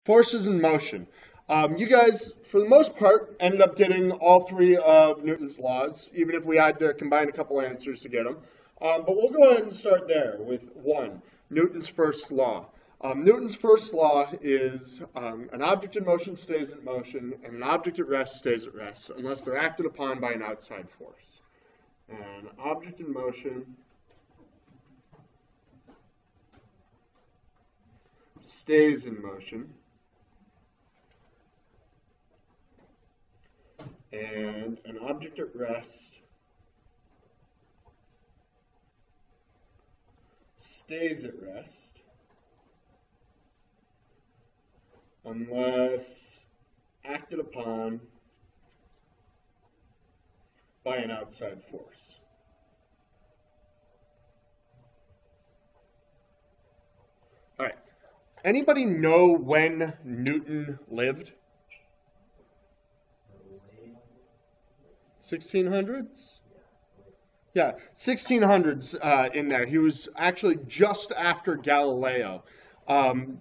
Forces in motion. You guys, for the most part, ended up getting all three of Newton's laws, even if we had to combine a couple answers to get them. But we'll go ahead and start there with one, Newton's first law. Newton's first law is an object in motion stays in motion, and an object at rest stays at rest, unless they're acted upon by an outside force. An object in motion stays in motion, and an object at rest stays at rest unless acted upon by an outside force. All right. Anybody know when Newton lived? 1600s? Yeah, 1600s in there. He was actually just after Galileo.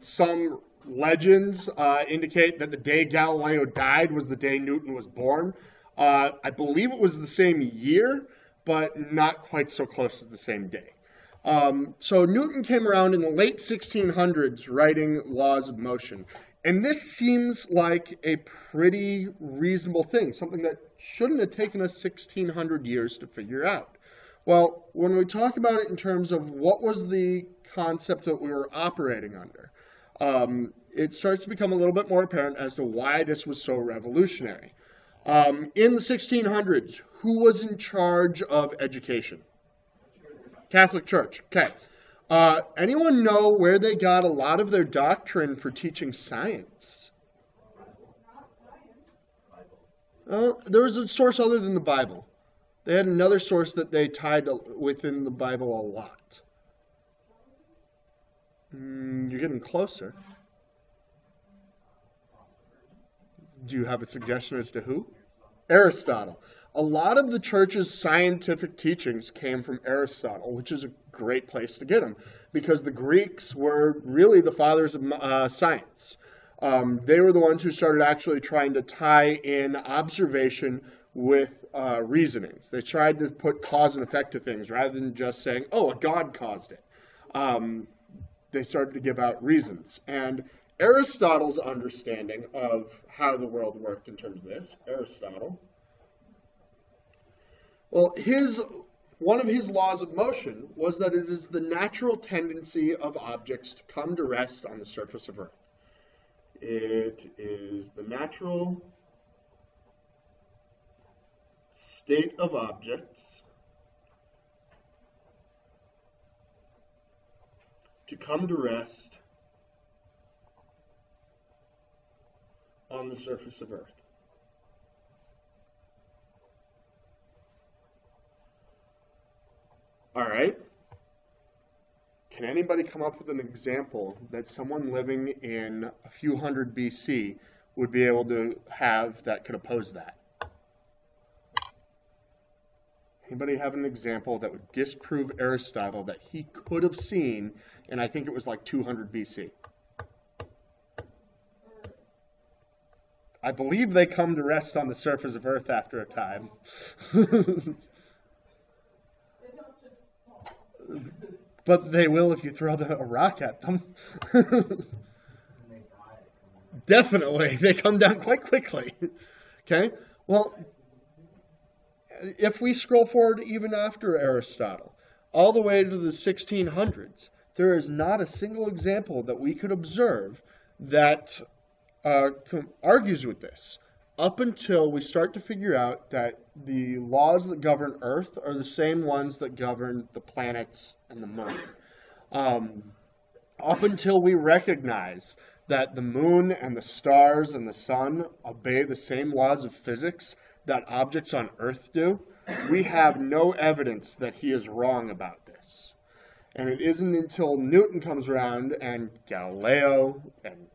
Some legends indicate that the day Galileo died was the day Newton was born. I believe it was the same year, but not quite so close as the same day. So Newton came around in the late 1600s writing laws of motion. And this seems like a pretty reasonable thing, something that shouldn't have taken us 1600 years to figure out. Well, when we talk about it in terms of what was the concept that we were operating under, it starts to become a little bit more apparent as to why this was so revolutionary. In the 1600s, who was in charge of education? Catholic Church. Okay. Anyone know where they got a lot of their doctrine for teaching science? There was a source other than the Bible. They had another source that they tied within the Bible a lot. You're getting closer. Do you have a suggestion as to who? Aristotle. A lot of the church's scientific teachings came from Aristotle, which is a great place to get them, because the Greeks were really the fathers of science. They were the ones who started actually trying to tie in observation with reasonings. They tried to put cause and effect to things rather than just saying, oh, a god caused it. They started to give out reasons. And Aristotle's understanding of how the world worked in terms of this, Aristotle, well, one of his laws of motion was that it is the natural tendency of objects to come to rest on the surface of Earth. It is the natural state of objects to come to rest on the surface of Earth. All right. Can anybody come up with an example that someone living in a few hundred BC would be able to have that could oppose that? Anybody have an example that would disprove Aristotle that he could have seen, and I think it was like 200 BC? I believe they come to rest on the surface of Earth after a time. But they will if you throw a rock at them. Definitely. They come down quite quickly. Okay? Well, if we scroll forward even after Aristotle, all the way to the 1600s, there is not a single example that we could observe that argues with this, up until we start to figure out that the laws that govern Earth are the same ones that govern the planets and the moon. Up until we recognize that the moon and the stars and the sun obey the same laws of physics that objects on Earth do, we have no evidence that he is wrong about this. And it isn't until Newton comes around and Galileo and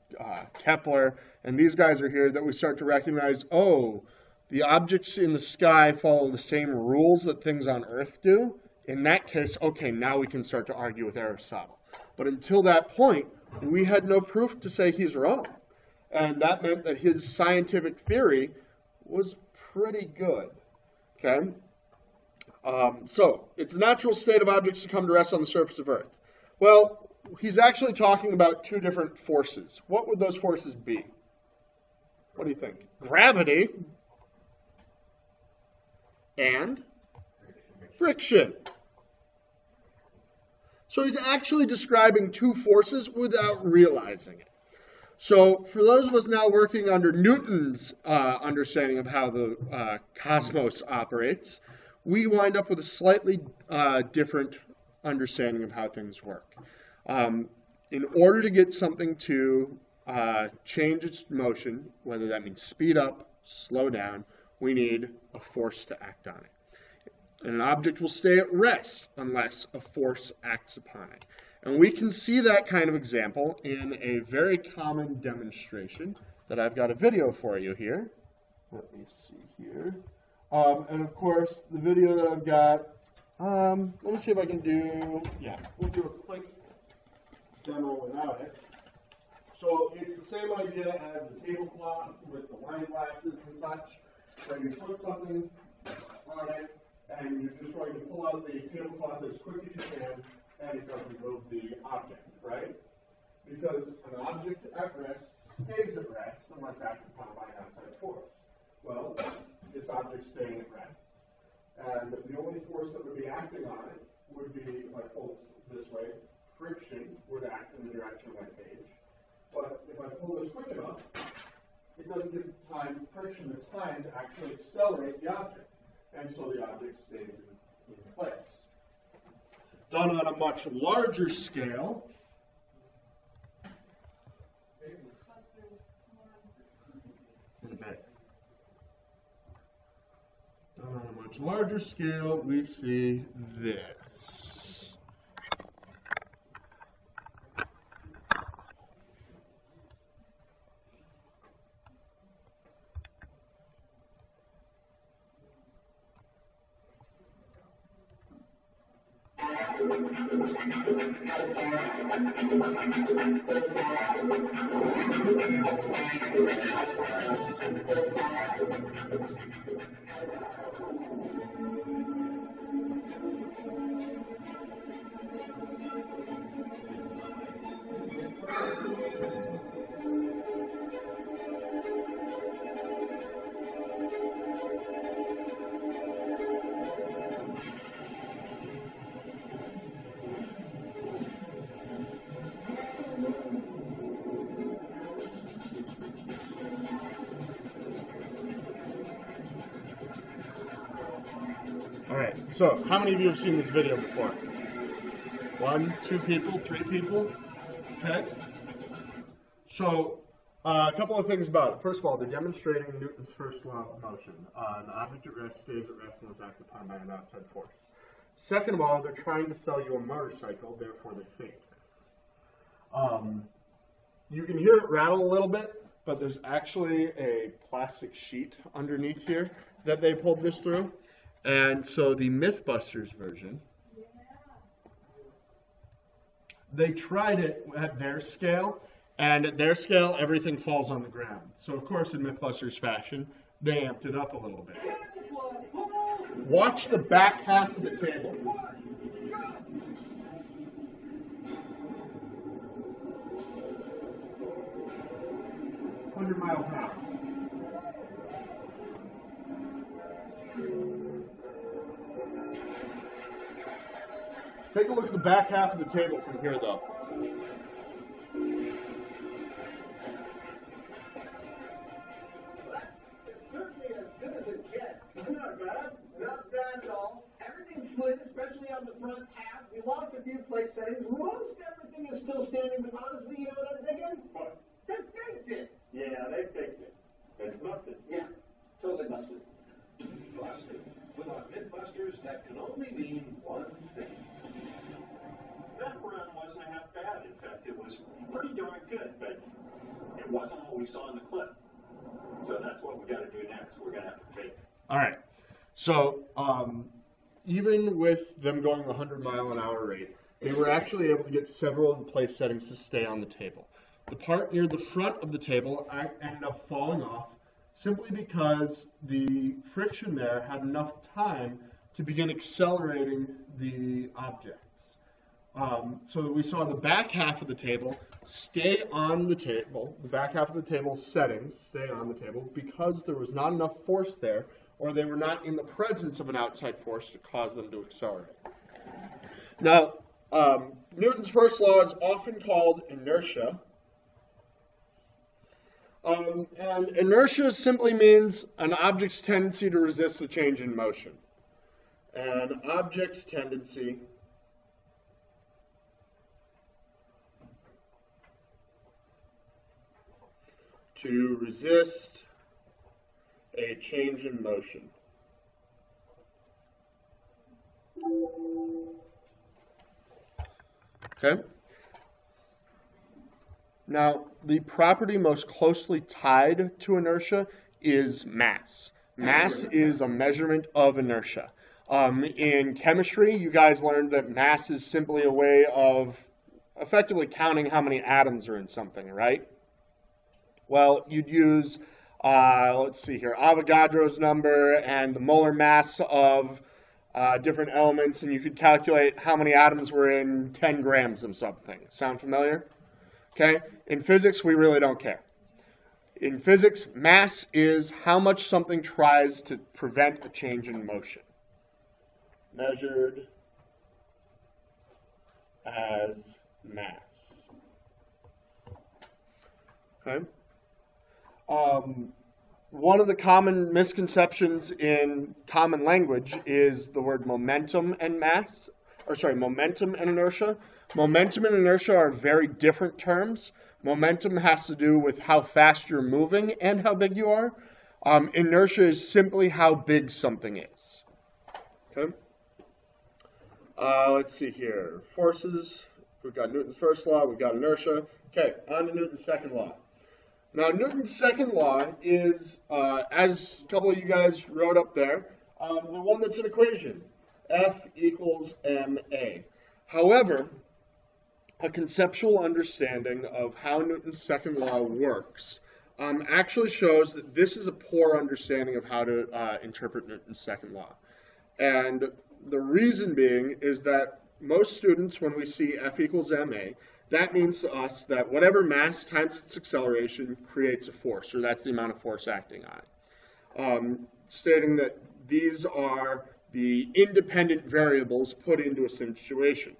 Kepler and these guys are here that we start to recognize, oh, the objects in the sky follow the same rules that things on Earth do. In that case, okay, now we can start to argue with Aristotle. But until that point, we had no proof to say he's wrong. And that meant that his scientific theory was pretty good. Okay? So, it's a natural state of objects to come to rest on the surface of Earth. Well, he's actually talking about two different forces. What would those forces be? What do you think? Gravity and friction. So he's actually describing two forces without realizing it. So for those of us now working under Newton's understanding of how the cosmos operates, we wind up with a slightly different understanding of how things work. In order to get something to change its motion, whether that means speed up, slow down, we need a force to act on it. And an object will stay at rest unless a force acts upon it. And we can see that kind of example in a very common demonstration that I've got a video for you here. Let me see here. And of course, the video that I've got, let me see if I can do, we'll do a quick demo without it. So it's the same idea as the tablecloth with the wine glasses and such. So you put something on it, and you're just going to pull out the tablecloth as quick as you can, and it doesn't move the object, right? Because an object at rest stays at rest unless acted upon by an outside force. Well, this object's staying at rest. And the only force that would be acting on it would be, if I pull it this way, friction would act in the direction of my page. But if I pull this quick enough, it doesn't give friction the time to actually accelerate the object. And so the object stays in place. Done on a much larger scale. Done on a much larger scale, we see this. Alright, so how many of you have seen this video before? 1, 2 people, 3 people? Okay. So, a couple of things about it. First of all, they're demonstrating Newton's first law of motion. An object at rest stays at rest unless acted upon by an outside force. Second of all, they're trying to sell you a motorcycle, therefore they fake this. You can hear it rattle a little bit, but there's actually a plastic sheet underneath here that they pulled this through. And so the Mythbusters version, they tried it at their scale, and at their scale, everything falls on the ground. So of course, in Mythbusters fashion, they amped it up a little bit. Watch the back half of the table. Miles an hour. Take a look at the back half of the table from here, though. It's certainly as good as it gets. It's not bad. Not bad at all. Everything's slid, especially on the front half. We lost a few place settings. Most everything is still standing, but honestly, you know what I'm thinking? What? They faked it. Yeah, they faked it. It's busted. Yeah, totally busted. Busted. With our Mythbusters, that can only mean one thing. That run wasn't half bad. In fact, it was pretty darn good, but it wasn't what we saw in the clip. So that's what we got to do next. We're going to have to fake it. All right. So even with them going 100-mile-an-hour rate, they were actually able to get several place settings to stay on the table. the part near the front of the table ended up falling off simply because the friction there had enough time to begin accelerating the objects. So that we saw the back half of the table stay on the table, the back half of the table settings stay on the table because there was not enough force there, or they were not in the presence of an outside force to cause them to accelerate. Now, Newton's first law is often called inertia. And inertia simply means an object's tendency to resist a change in motion. An object's tendency to resist a change in motion. Okay? Now, the property most closely tied to inertia is mass. Mass is a measurement of inertia. In chemistry, you guys learned that mass is simply a way of effectively counting how many atoms are in something, right? Well, you'd use, let's see here, Avogadro's number and the molar mass of different elements, and you could calculate how many atoms were in 10 grams of something. Sound familiar? Okay? In physics, we really don't care. In physics, mass is how much something tries to prevent a change in motion. Measured as mass. Okay? One of the common misconceptions in common language is the word momentum and mass, momentum and inertia. Momentum and inertia are very different terms. Momentum has to do with how fast you're moving and how big you are. Inertia is simply how big something is. Okay. Let's see here. Forces. We've got Newton's first law. We've got inertia. Okay, on to Newton's second law. Now, Newton's second law is, as a couple of you guys wrote up there, the one that's an equation, F equals ma. However, a conceptual understanding of how Newton's second law works actually shows that this is a poor understanding of how to interpret Newton's second law. And the reason being is that most students, when we see F equals ma, that means to us that whatever mass times its acceleration creates a force, or that's the amount of force acting on it. Stating that these are the independent variables put into a situation.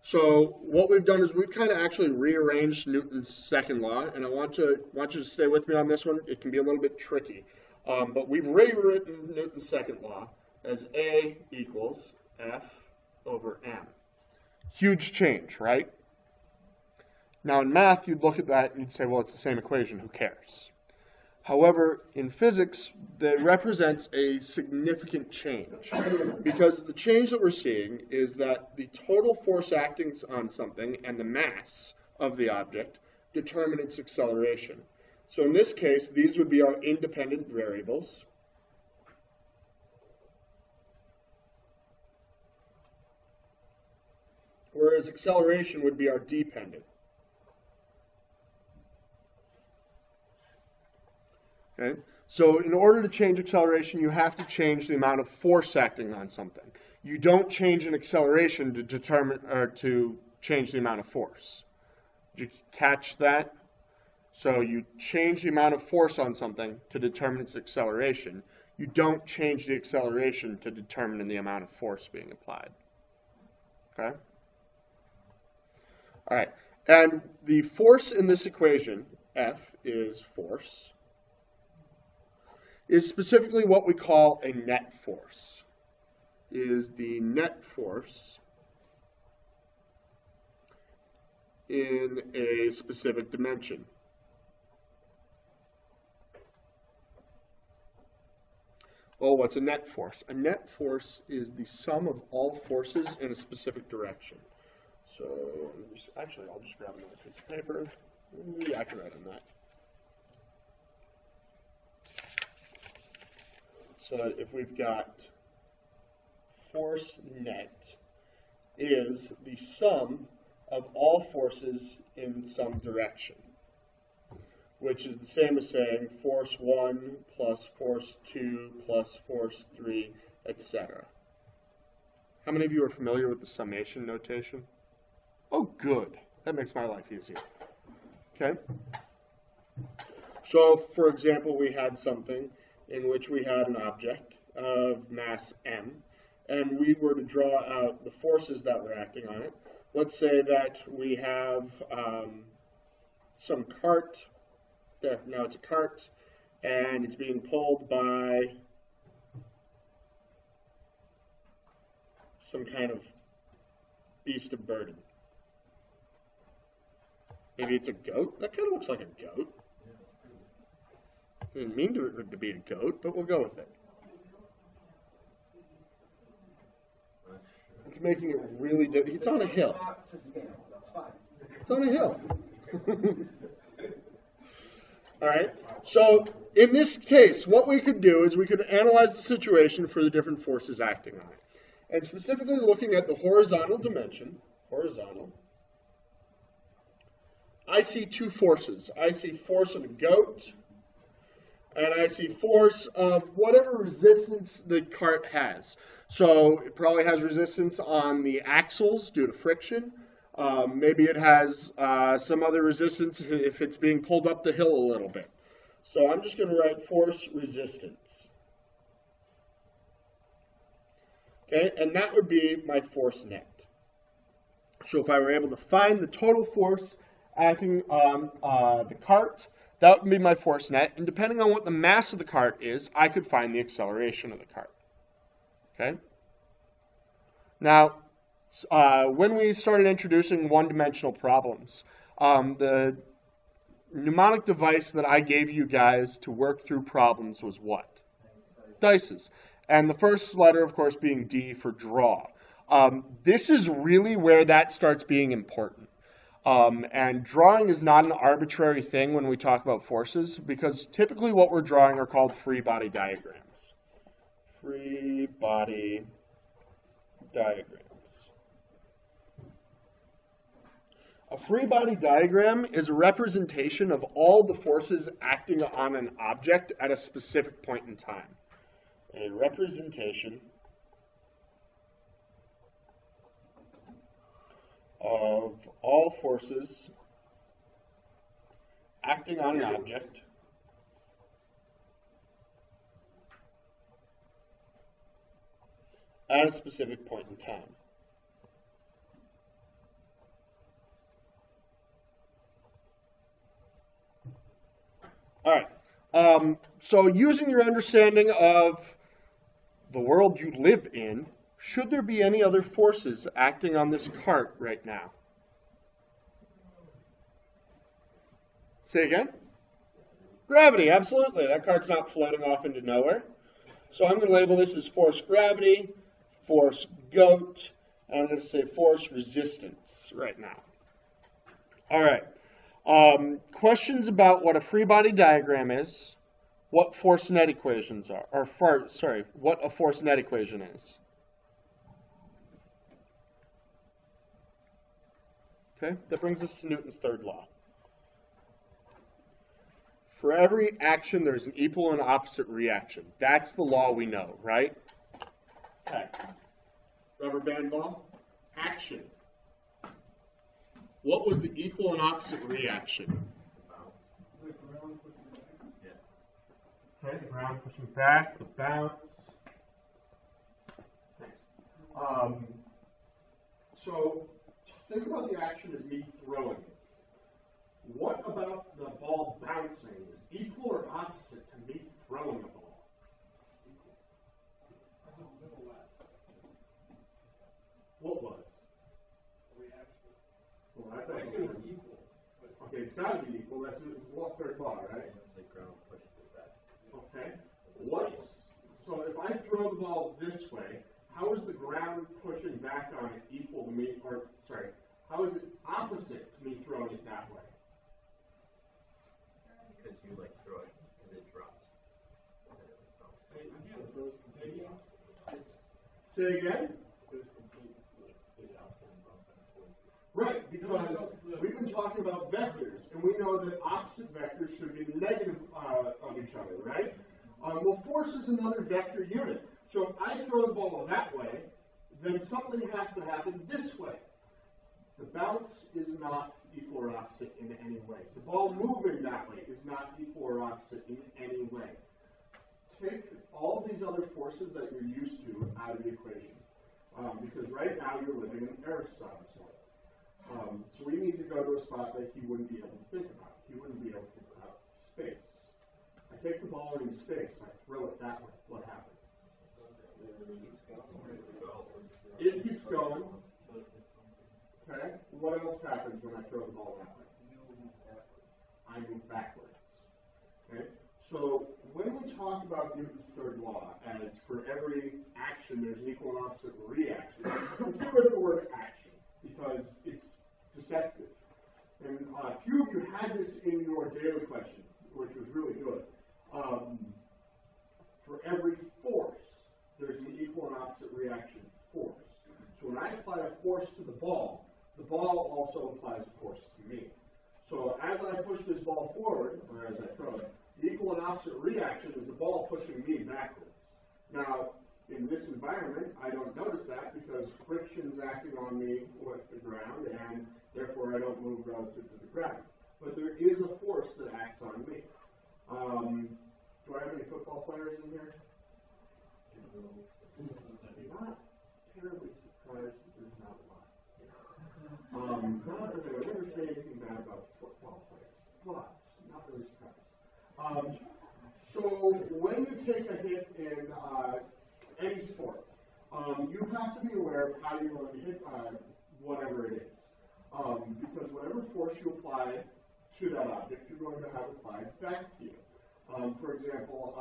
So what we've done is we've kind of actually rearranged Newton's second law, and I want you to stay with me on this one. It can be a little bit tricky. But we've rewritten Newton's second law as A equals F over m. Huge change, right? Now in math, you'd look at that and you'd say, well, it's the same equation, who cares? However, in physics, that represents a significant change because the change that we're seeing is that the total force acting on something and the mass of the object determine its acceleration. So in this case, these would be our independent variables. Whereas acceleration would be our dependent. Okay? So in order to change acceleration, you have to change the amount of force acting on something. You don't change an acceleration to determine or to change the amount of force. Did you catch that? So you change the amount of force on something to determine its acceleration. You don't change the acceleration to determine the amount of force being applied. Okay? All right. And the force in this equation, F is force, is specifically what we call a net force. Is the net force in a specific dimension. Oh, what's a net force? A net force is the sum of all forces in a specific direction. So, actually, I'll just grab another piece of paper. Yeah, I can write on that. So if we've got force net is the sum of all forces in some direction, which is the same as saying force 1 plus force 2 plus force 3, etc. How many of you are familiar with the summation notation? Oh, good. That makes my life easier. Okay? So, for example, we had something in which we had an object of mass m, and we were to draw out the forces that were acting on it. Let's say that we have some cart. Now it's a cart, and it's being pulled by some kind of beast of burden. Maybe it's a goat. That kind of looks like a goat. I didn't mean to be a goat, but we'll go with it. It's making it really difficult. It's on a hill. It's on a hill. All right. So in this case, what we could do is we could analyze the situation for the different forces acting on it. And specifically looking at the horizontal dimension, horizontal, I see two forces. I see force of the goat, and I see force of whatever resistance the cart has. So it probably has resistance on the axles due to friction. Maybe it has some other resistance if it's being pulled up the hill a little bit. So I'm just going to write force resistance. Okay, and that would be my force net. So if I were able to find the total force acting on the cart, that would be my force net. And depending on what the mass of the cart is, I could find the acceleration of the cart. Okay? Now, when we started introducing one-dimensional problems, the mnemonic device that I gave you guys to work through problems was what? Dices. And the first letter, of course, being D for draw. This is really where that starts being important. And drawing is not an arbitrary thing when we talk about forces, because typically what we're drawing are called free body diagrams. Free body diagrams. A free body diagram is a representation of all the forces acting on an object at a specific point in time. A representation of all forces acting on an object at a specific point in time. All right. So using your understanding of the world you live in, should there be any other forces acting on this cart right now? Say again? Gravity, absolutely. That cart's not floating off into nowhere. So I'm going to label this as force gravity, force goat, and I'm going to say force resistance right now. All right. Questions about what a free body diagram is, what force net equations are, or what a force net equation is. Okay, that brings us to Newton's third law. For every action, there's an equal and opposite reaction. That's the law we know, right? Okay. Rubber band ball, action. What was the equal and opposite reaction? Okay, the ground pushing back, the bounce. Thanks. So think about the action as me throwing it. What about the ball bouncing is equal or opposite to me throwing the ball? What was? Well, I thought it was equal. Okay, it's got to be equal. It's lost third law, right? Okay. So if I throw the ball this way, how is the ground pushing back on it equal to me, how is it opposite to me throwing it that way? Because you throw it, because it drops. Say it again? Right, because we've been talking about vectors, and we know that opposite vectors should be negative of each other, right? Well, force is another vector unit. So if I throw the ball that way, then something has to happen this way. The bounce is not equal or opposite in any way. The ball moving that way is not equal or opposite in any way. Take all these other forces that you're used to out of the equation. Because right now you're living in Aristotle's world. So we need to go to a spot that he wouldn't be able to think about. He wouldn't be able to think about space. I take the ball in space, I throw it that way. What happens? It keeps going. Okay. What else happens when I throw the ball that way? I move backwards. Okay. So when we talk about Newton's third law, as for every action there's an equal and opposite reaction, let's get rid of the word action because it's deceptive. And a few of you had this in your daily question, which was really good. For every force, there's an equal and opposite reaction force. So when I apply a force to the ball also applies a force to me. So as I push this ball forward, or as I throw it, the equal and opposite reaction is the ball pushing me backwards. Now, in this environment, I don't notice that because friction's acting on me with the ground, and therefore I don't move relative to the ground. But there is a force that acts on me. Do I have any football players in here? I'm not terribly surprised that there's not a lot. Not really, I never say anything bad about football players, but not really surprised. So when you take a hit in any sport, you have to be aware of how you're going to hit whatever it is. Because whatever force you apply to that object, you're going to have applied back to you. For example,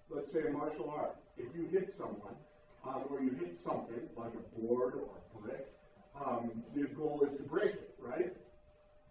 let's say a martial art. If you hit someone, or you hit something, like a board or a brick, the goal is to break it, right?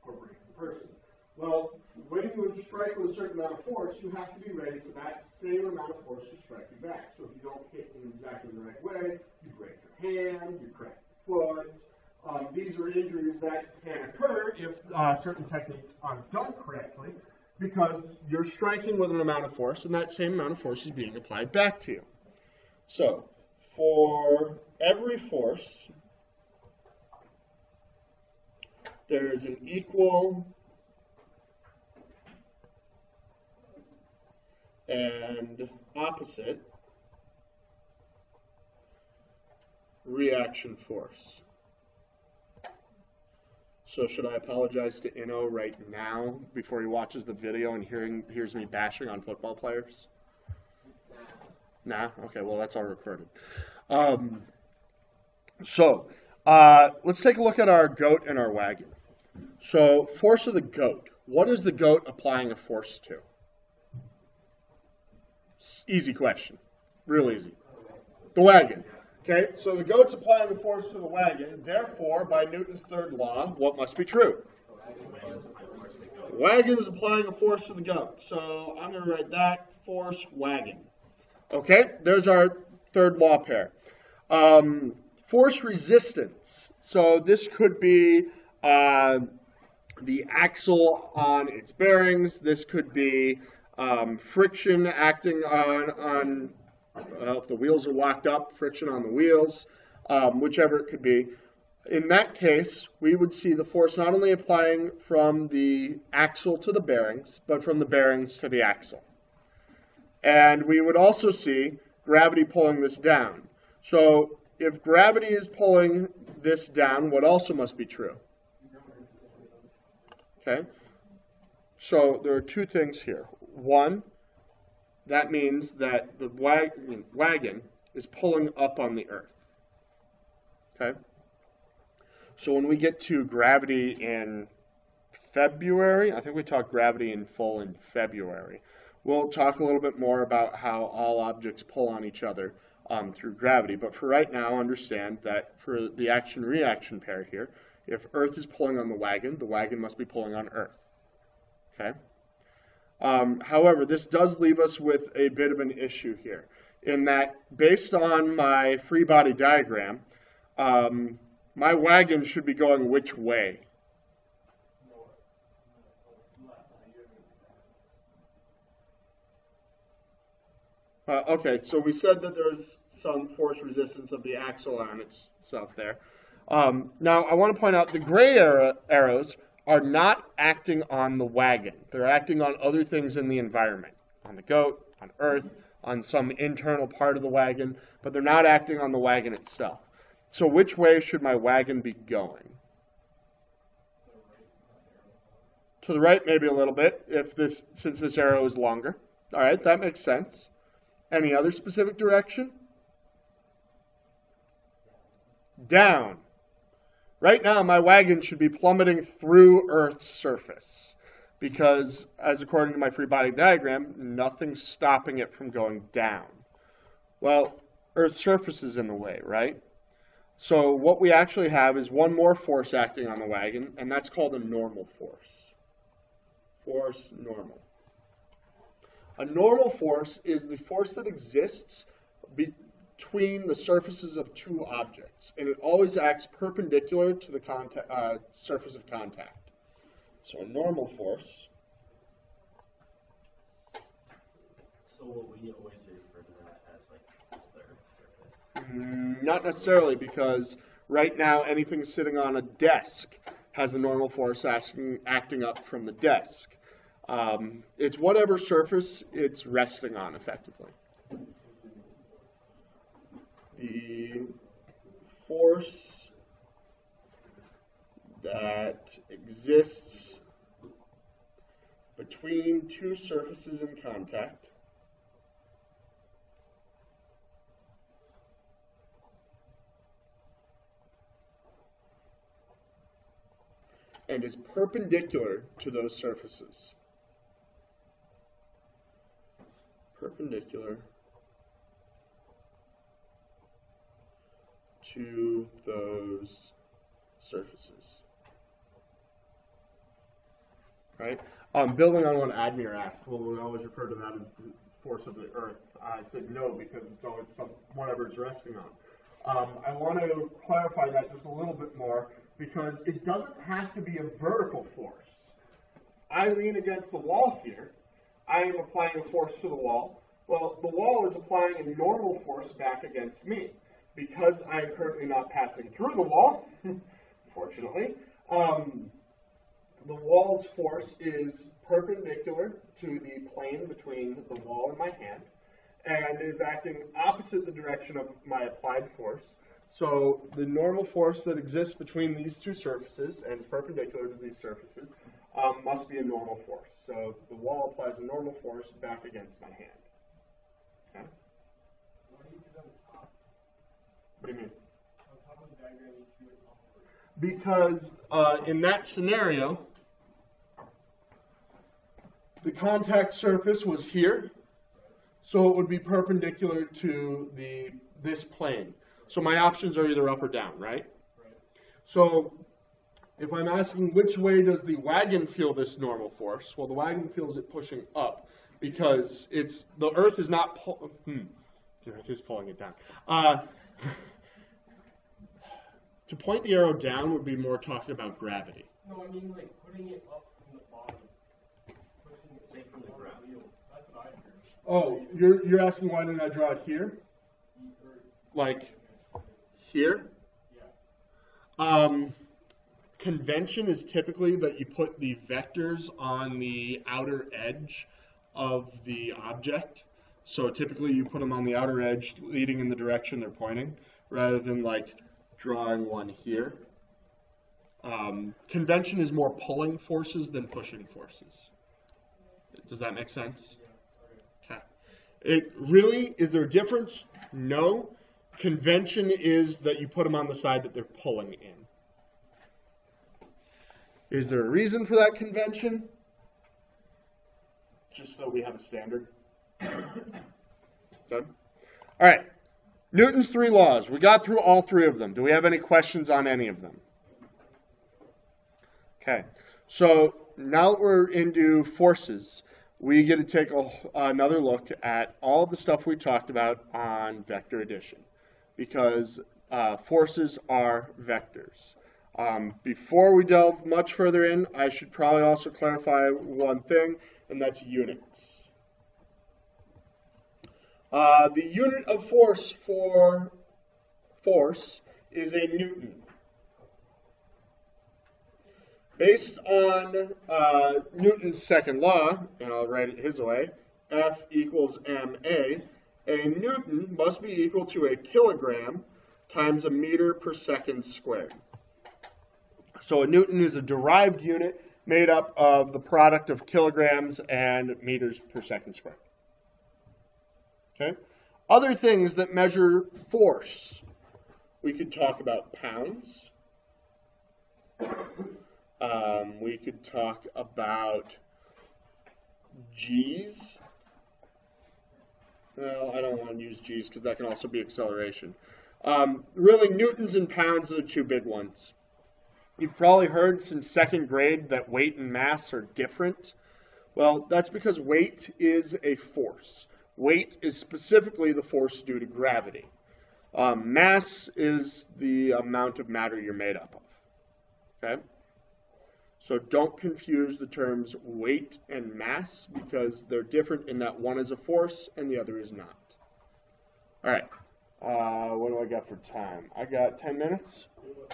Or break the person. Well, when you strike with a certain amount of force, you have to be ready for that same amount of force to strike you back. So if you don't hit in exactly the right way, you break your hand, you crack your foot. These are injuries that can occur if certain techniques aren't done correctly, because you're striking with an amount of force, and that same amount of force is being applied back to you. So, for every force, there is an equal and opposite reaction force. So should I apologize to Inno right now before he watches the video and hears me bashing on football players? Nah? Okay, well that's all recorded. Let's take a look at our goat and our wagon. So force of the goat. What is the goat applying a force to? Easy question. Real easy. The wagon. Okay, so the goat's applying a force to the wagon. Therefore, by Newton's third law, what must be true? The wagon is applying a force to the goat. So I'm going to write that, force wagon. Okay, there's our third law pair. Force resistance. So this could be the axle on its bearings. This could be friction acting on if the wheels are locked up, friction on the wheels, whichever it could be. In that case, we would see the force not only applying from the axle to the bearings, but from the bearings to the axle. And we would also see gravity pulling this down. So if gravity is pulling this down, what also must be true? Okay. So there are two things here. One, that means that the wagon is pulling up on the earth. Okay? So when we get to gravity in February, I think we talked gravity in full in February, we'll talk a little bit more about how all objects pull on each other through gravity. But for right now, understand that for the action-reaction pair here, if Earth is pulling on the wagon must be pulling on Earth. Okay? However, this does leave us with a bit of an issue here, in that based on my free body diagram, my wagon should be going which way? Okay, so we said that there's some force resistance of the axle on itself there. Now, I want to point out the gray arrows are not acting on the wagon. They're acting on other things in the environment, on the goat, on Earth, on some internal part of the wagon, but they're not acting on the wagon itself. So which way should my wagon be going? To the right, maybe a little bit, since this arrow is longer. All right, that makes sense. Any other specific direction? Down. Right now, my wagon should be plummeting through Earth's surface because, as according to my free body diagram, nothing's stopping it from going down. Well, Earth's surface is in the way, right? So what we actually have is one more force acting on the wagon, and that's called a normal force. Force normal. A normal force is the force that exists between the surfaces of two objects, and it always acts perpendicular to the surface of contact. So a normal force. So what we always refer to that as like the Earth's surface? Not necessarily, because right now anything sitting on a desk has a normal force acting up from the desk. It's whatever surface it's resting on, effectively. The force that exists between two surfaces in contact and is perpendicular to those surfaces. Perpendicular to those surfaces. Right? Building on what Admir asked, well, we always refer to that as the force of the Earth. I said no because it's always whatever it's resting on. I want to clarify that just a little bit more because it doesn't have to be a vertical force. I lean against the wall here. I am applying a force to the wall. Well, the wall is applying a normal force back against me. Because I am currently not passing through the wall, fortunately, the wall's force is perpendicular to the plane between the wall and my hand and is acting opposite the direction of my applied force. So the normal force that exists between these two surfaces and is perpendicular to these surfaces must be a normal force. So the wall applies a normal force back against my hand. Okay? What do you mean? Because in that scenario, the contact surface was here, so it would be perpendicular to this plane. So my options are either up or down, right? So if I'm asking which way does the wagon feel this normal force, well, the wagon feels it pushing up because the Earth is not the Earth is pulling it down. To point the arrow down would be more talking about gravity. No, I mean like putting it up from the bottom. Say from the ground. That's what I heard. Oh, you're asking why didn't I draw it here? Like here? Yeah. Convention is typically that you put the vectors on the outer edge of the object. So typically you put them on the outer edge leading in the direction they're pointing, rather than like drawing one here. Convention is more pulling forces than pushing forces. Does that make sense? Okay. Is there a difference? No. Convention is that you put them on the side that they're pulling in. Is there a reason for that convention? Just so we have a standard. Done? All right. Newton's 3 laws. We got through all 3 of them. Do we have any questions on any of them? Okay. So now that we're into forces, we get to take another look at all of the stuff we talked about on vector addition. Because forces are vectors. Before we delve much further in, I should probably also clarify one thing, and that's units. The unit of force for force is a Newton. Based on Newton's second law, and I'll write it his way, F equals ma, a Newton must be equal to a kilogram times a meter per second squared. So a Newton is a derived unit made up of the product of kilograms and meters per second squared. Okay? Other things that measure force. We could talk about pounds. We could talk about G's. Well, I don't want to use G's because that can also be acceleration. Really, newtons and pounds are the two big ones. You've probably heard since second grade that weight and mass are different. Well, that's because weight is a force. Weight is specifically the force due to gravity. Mass is the amount of matter you're made up of. Okay? So don't confuse the terms weight and mass because they're different in that one is a force and the other is not. All right. What do I got for time? I got 10 minutes?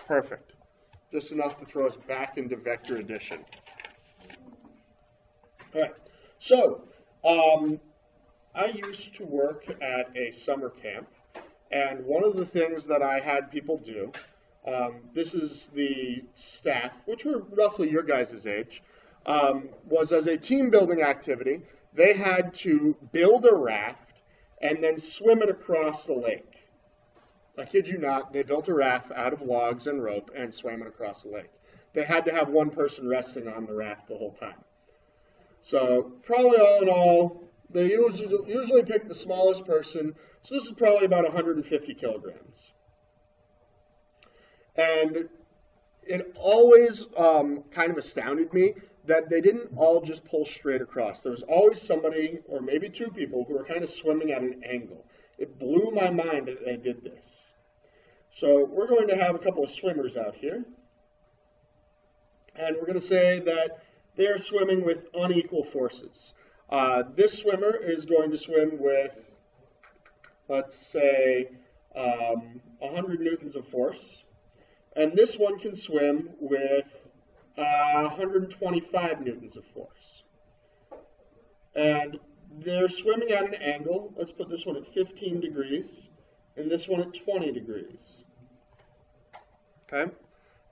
Perfect. Just enough to throw us back into vector addition. All right. So I used to work at a summer camp, and one of the things that I had people do, this is the staff, which were roughly your guys' age, was as a team building activity, they had to build a raft and then swim it across the lake. I kid you not, they built a raft out of logs and rope and swam it across the lake. They had to have one person resting on the raft the whole time. So probably all in all, they usually pick the smallest person, so this is probably about 150 kilograms. And it always kind of astounded me that they didn't all just pull straight across. There was always somebody, or maybe two people, who were kind of swimming at an angle. It blew my mind that they did this. So we're going to have a couple of swimmers out here. And we're going to say that they are swimming with unequal forces. This swimmer is going to swim with, let's say, 100 newtons of force. And this one can swim with 125 newtons of force. And they're swimming at an angle. Let's put this one at 15 degrees and this one at 20 degrees. Okay?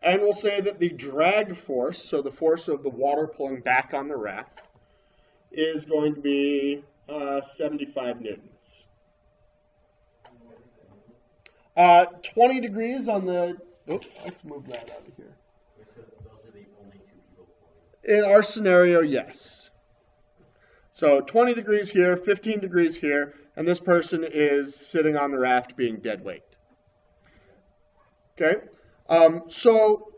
And we'll say that the drag force, so the force of the water pulling back on the raft, is going to be 75 newtons. 20 degrees on the... Oops, let's move that out of here. So those are the only two people pulling. In our scenario, yes. So 20 degrees here, 15 degrees here, and this person is sitting on the raft being dead weight. Okay? So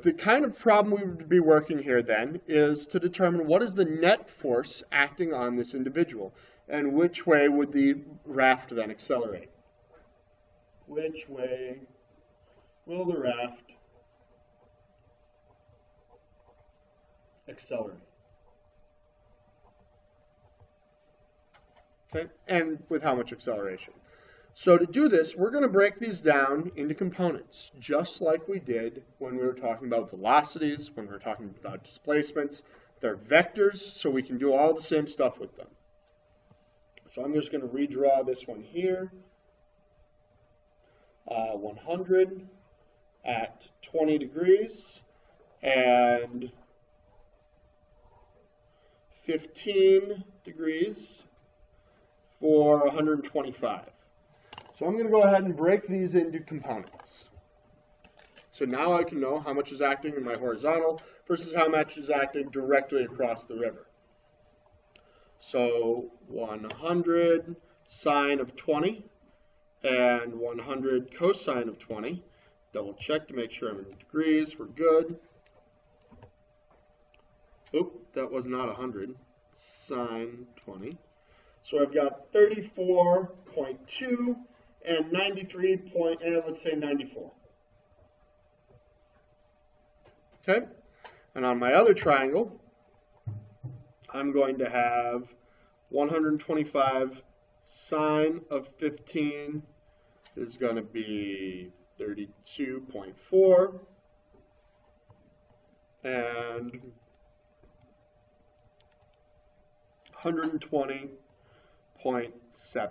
the kind of problem we would be working here then is to determine what is the net force acting on this individual, and which way would the raft then accelerate. Which way will the raft accelerate? Okay, and with how much acceleration? So to do this, we're going to break these down into components, just like we did when we were talking about velocities, when we were talking about displacements. They're vectors, so we can do all the same stuff with them. So I'm just going to redraw this one here. 100 at 20 degrees and 15 degrees for 125. So I'm going to go ahead and break these into components. So now I can know how much is acting in my horizontal versus how much is acting directly across the river. So 100 sine of 20 and 100 cosine of 20. Double check to make sure I'm in degrees. We're good. Oop, that was not 100. Sine 20. So I've got 34.2 and 93 point, let's say 94. Okay? And on my other triangle, I'm going to have 125 sine of 15 is going to be 32.4, and 120.7.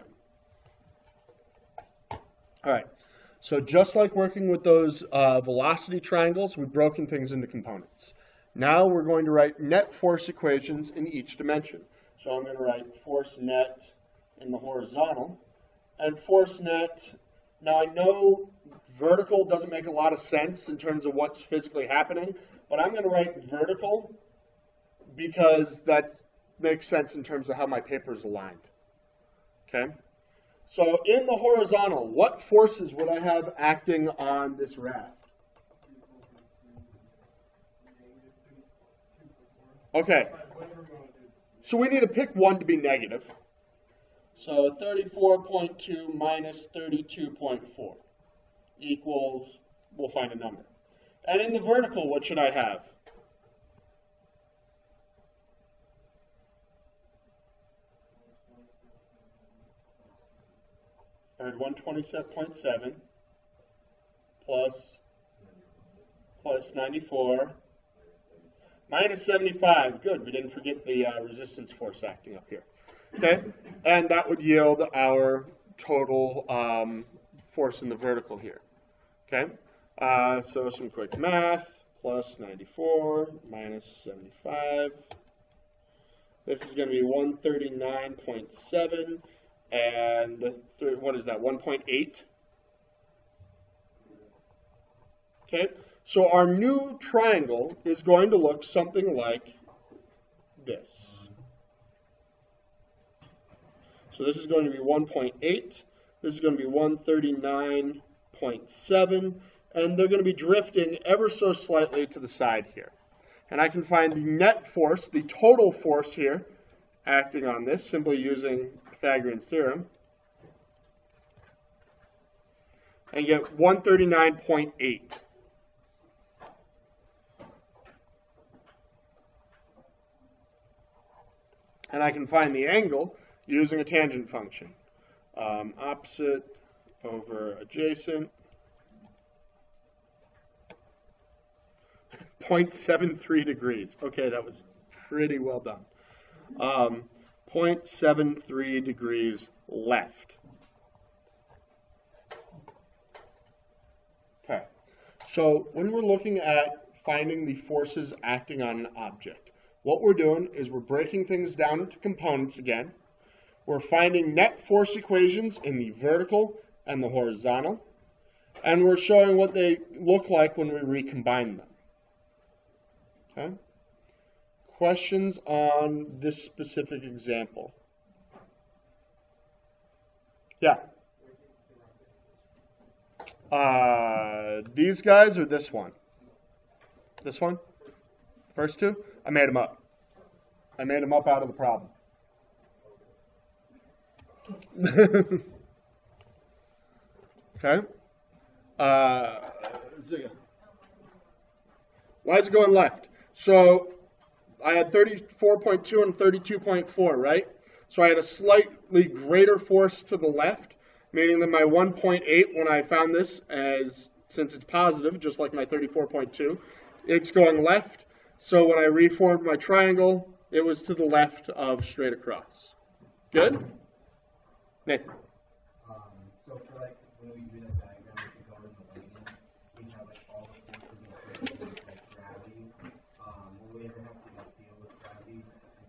All right, so just like working with those velocity triangles, we've broken things into components. Now we're going to write net force equations in each dimension. So I'm going to write force net in the horizontal, and force net, now I know vertical doesn't make a lot of sense in terms of what's physically happening, but I'm going to write vertical because that makes sense in terms of how my paper is aligned. Okay? So in the horizontal, what forces would I have acting on this raft? Okay. So we need to pick one to be negative. So 34.2 minus 32.4 equals, we'll find a number. And in the vertical, what should I have? I had 127.7 plus 94 minus 75. Good, we didn't forget the resistance force acting up here. Okay, and that would yield our total force in the vertical here. Okay, so some quick math. Plus 94 minus 75. This is going to be 139.7. And what is that, 1.8? Okay, so our new triangle is going to look something like this. So this is going to be 1.8, this is going to be 139.7, and they're going to be drifting ever so slightly to the side here. And I can find the net force, the total force here, acting on this, simply using Pythagorean's theorem, and get 139.8. And I can find the angle using a tangent function. Opposite over adjacent. 0.73 degrees. Okay, that was pretty well done. 0.73 degrees left. Okay, so when we're looking at finding the forces acting on an object, what we're doing is we're breaking things down into components again. We're finding net force equations in the vertical and the horizontal, and we're showing what they look like when we recombine them. Okay? Questions on this specific example? Yeah. These guys or this one? This one? First two? I made them up. I made them up out of the problem. Okay. Why is it going left? So I had 34.2 and 32.4, right? So I had a slightly greater force to the left, meaning that my 1.8, when I found this, since it's positive, just like my 34.2, it's going left. So when I reformed my triangle, it was to the left of straight across. Good? Nathan? So for like, when we do that diagram, if you go in the lighting, we have like all the forces including like gravity. Will we ever have to like deal with gravity in a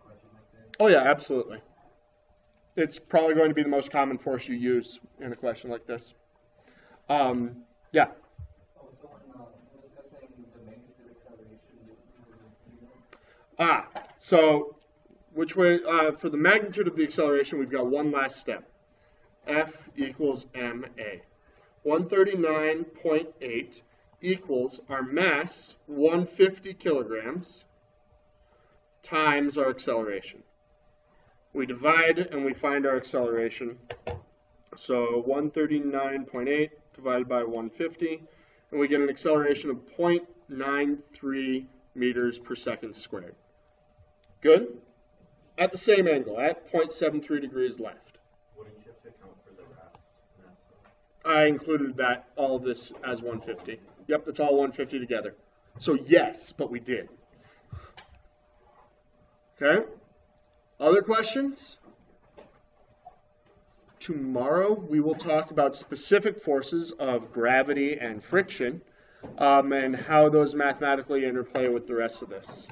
question like this? Oh yeah, absolutely. It's probably going to be the most common force you use in a question like this. Yeah. Oh, so when discussing the magnitude acceleration, this is a So which way, for the magnitude of the acceleration, we've got one last step. F equals ma. 139.8 equals our mass, 150 kilograms, times our acceleration. We divide and we find our acceleration, So 139.8 divided by 150, and we get an acceleration of 0.93 meters per second squared. Good? At the same angle, at 0.73 degrees left. Wouldn't you have to account for the rest and that stuff? I included that, all of this as 150. Yep, that's all 150 together. So yes, but we did. Okay? Other questions? Tomorrow we will talk about specific forces of gravity and friction and how those mathematically interplay with the rest of this.